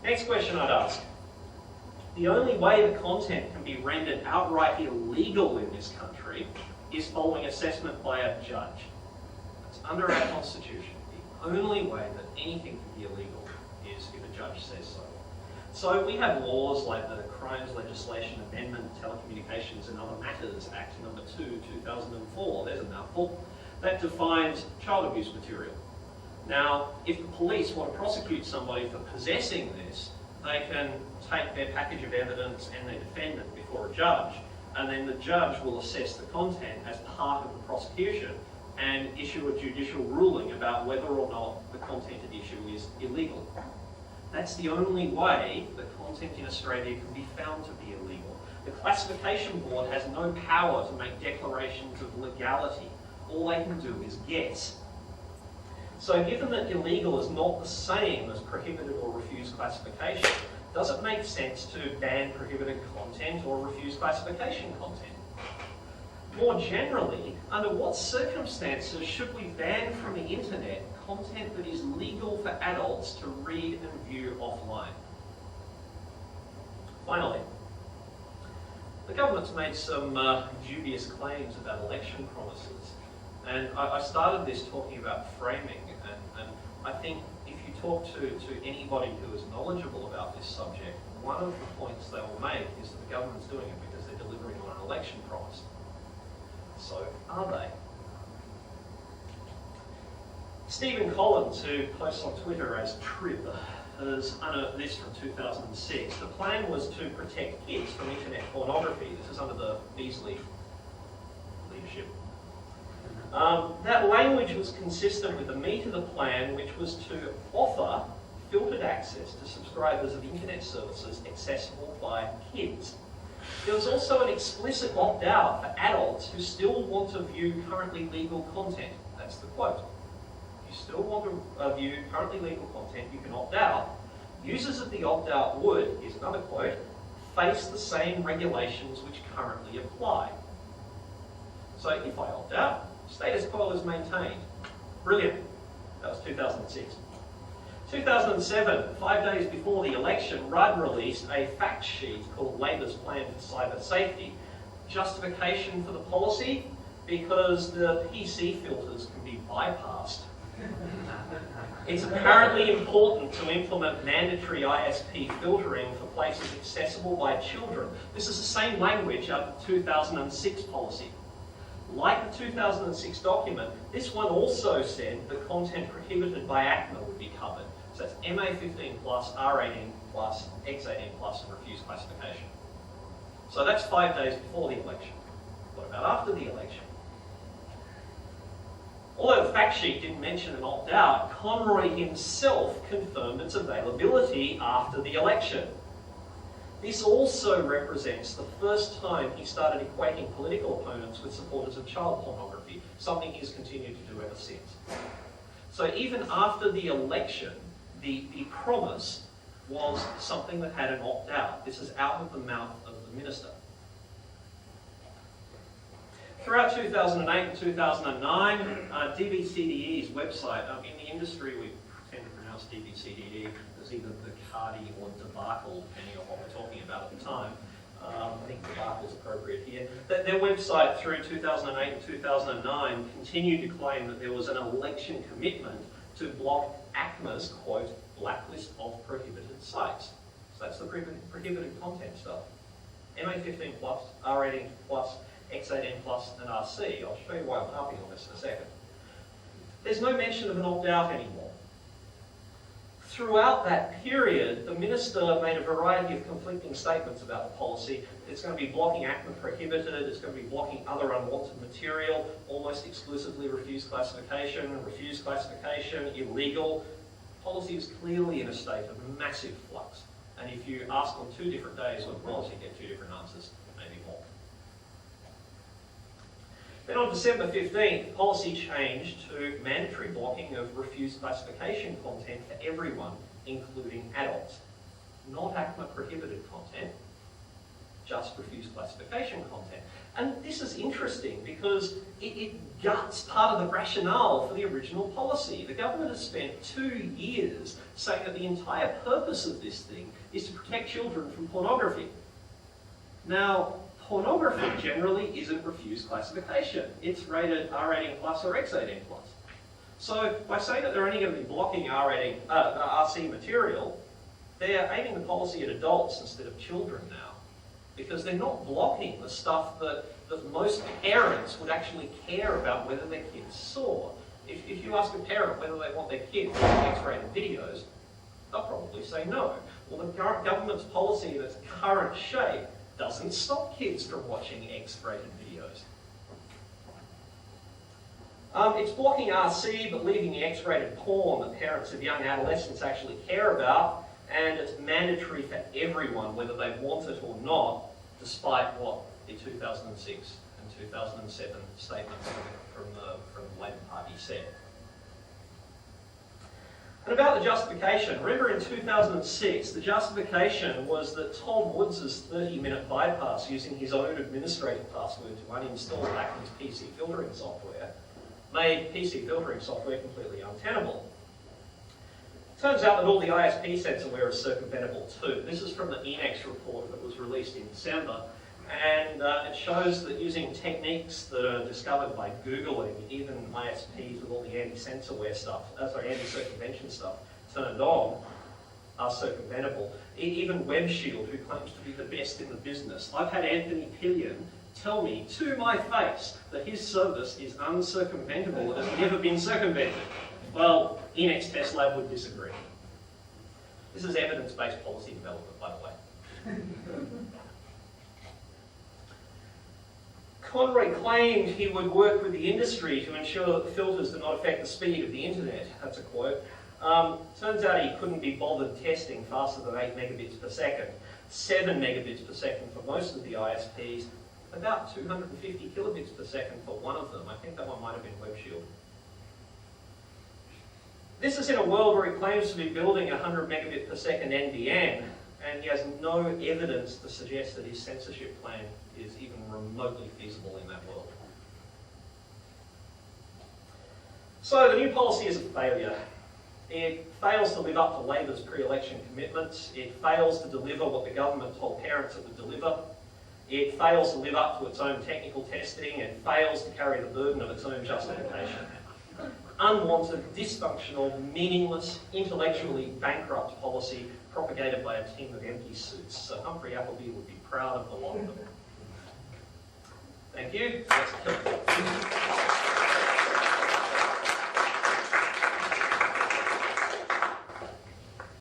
Next question I'd ask. The only way the content can be rendered outright illegal in this country is following assessment by a judge. It's under our constitution. The only way that anything can be illegal is if a judge says so. So we have laws like the Crimes Legislation Amendment, Telecommunications and Other Matters Act No. 2, 2004, there's a mouthful, that defines child abuse material. Now, if the police want to prosecute somebody for possessing this, they can take their package of evidence and their defendant before a judge, and then the judge will assess the content as part of the prosecution and issue a judicial ruling about whether or not the content at issue is illegal. That's the only way that content in Australia can be found to be illegal. The Classification Board has no power to make declarations of legality. All they can do is guess. So given that illegal is not the same as prohibited or refused classification, does it make sense to ban prohibited content or refuse classification content? More generally, under what circumstances should we ban from the internet content that is legal for adults to read and view offline? Finally, the government's made some dubious claims about election promises. And I started this talking about framing, and I think if you talk to anybody who is knowledgeable about this subject, one of the points they will make is that the government's doing it because they're delivering on an election promise. So, are they? Stephen Collins, who posts on Twitter as Trib, has unearthed this from 2006. The plan was to protect kids from internet pornography. This is under the Beazley leadership. That language was consistent with the meat of the plan, which was to offer filtered access to subscribers of internet services accessible by kids. There was also an explicit opt-out for adults who still want to view currently legal content. That's the quote. If you still want to view currently legal content, you can opt out. Users of the opt-out would, here's another quote, face the same regulations which currently apply. So if I opt out, status quo is maintained. Brilliant. That was 2006. 2007, 5 days before the election, Rudd released a fact sheet called Labor's Plan for Cyber Safety. Justification for the policy? Because the PC filters can be bypassed. It's apparently important to implement mandatory ISP filtering for places accessible by children. This is the same language of the 2006 policy. Like the 2006 document, this one also said the content prohibited by ACMA would be covered. So that's MA15+, R18+, X18+, and refused classification. So that's 5 days before the election. What about after the election? Although the fact sheet didn't mention an opt-out, Conroy himself confirmed its availability after the election. This also represents the first time he started equating political opponents with supporters of child pornography, something he's continued to do ever since. So even after the election, the promise was something that had an opt-out. This is out of the mouth of the minister. Throughout 2008 and 2009, DBCDE's website, in the industry we tend to pronounce DBCDE as either the Cardi or debacle, depending on what we're talking about at the time. I think debacle is appropriate here. Their website through 2008 and 2009 continued to claim that there was an election commitment to block ACMA's, quote, blacklist of prohibited sites. So that's the prohibited content stuff. MA15+, R18+, X18+, and RC. I'll show you why I'm harping on this in a second. There's no mention of an opt-out anymore. Throughout that period, the minister made a variety of conflicting statements about the policy. It's going to be blocking ACMA prohibited, it's going to be blocking other unwanted material, almost exclusively refused classification, illegal. Policy is clearly in a state of massive flux. And if you ask on 2 different days on policy, you get 2 different answers, maybe more. Then on December 15th, policy changed to mandatory blocking of refused classification content for everyone, including adults. Not ACMA prohibited content, just refuse classification content. And this is interesting because it guts part of the rationale for the original policy. The government has spent 2 years saying that the entire purpose of this thing is to protect children from pornography. Now, pornography generally isn't refused classification. It's rated R18 plus or X18 plus. So by saying that they're only going to be blocking RC material, they're aiming the policy at adults instead of children now. Because they're not blocking the stuff that most parents would actually care about whether their kids saw. If you ask a parent whether they want their kids to watch X-rated videos, they'll probably say no. Well, the current government's policy in its current shape doesn't stop kids from watching X-rated videos. It's blocking RC, but leaving the X-rated porn that parents of young adolescents actually care about, and it's mandatory for everyone, whether they want it or not, despite what the 2006 and 2007 statements from the Labour Party said. And about the justification, remember in 2006, the justification was that Tom Woods' 30-minute bypass using his own administrative password to uninstall Blackman's PC filtering software made PC filtering software completely untenable. Turns out that all the ISP censorware is circumventable too. This is from the ENEX report that was released in December, and it shows that using techniques that are discovered by Googling, even ISPs with all the anti-censorware stuff, anti-circumvention stuff turned on, are circumventable. Even WebShield, who claims to be the best in the business, I've had Anthony Pillion tell me to my face that his service is uncircumventable and has never been circumvented. Well, ENEX Test Lab would disagree. This is evidence-based policy development, by the way. Conroy claimed he would work with the industry to ensure that the filters do not affect the speed of the internet. That's a quote. Turns out he couldn't be bothered testing faster than 8 megabits per second, 7 megabits per second for most of the ISPs, about 250 kilobits per second for one of them. I think that one might have been WebShield. This is in a world where he claims to be building a 100 megabit per second NBN, and he has no evidence to suggest that his censorship plan is even remotely feasible in that world. So the new policy is a failure. It fails to live up to Labor's pre-election commitments. It fails to deliver what the government told parents it would deliver. It fails to live up to its own technical testing. It fails to carry the burden of its own justification. Unwanted, dysfunctional, meaningless, intellectually bankrupt policy propagated by a team of empty suits. So Humphrey Appleby would be proud of the lot of them. Thank you. Let's kill it.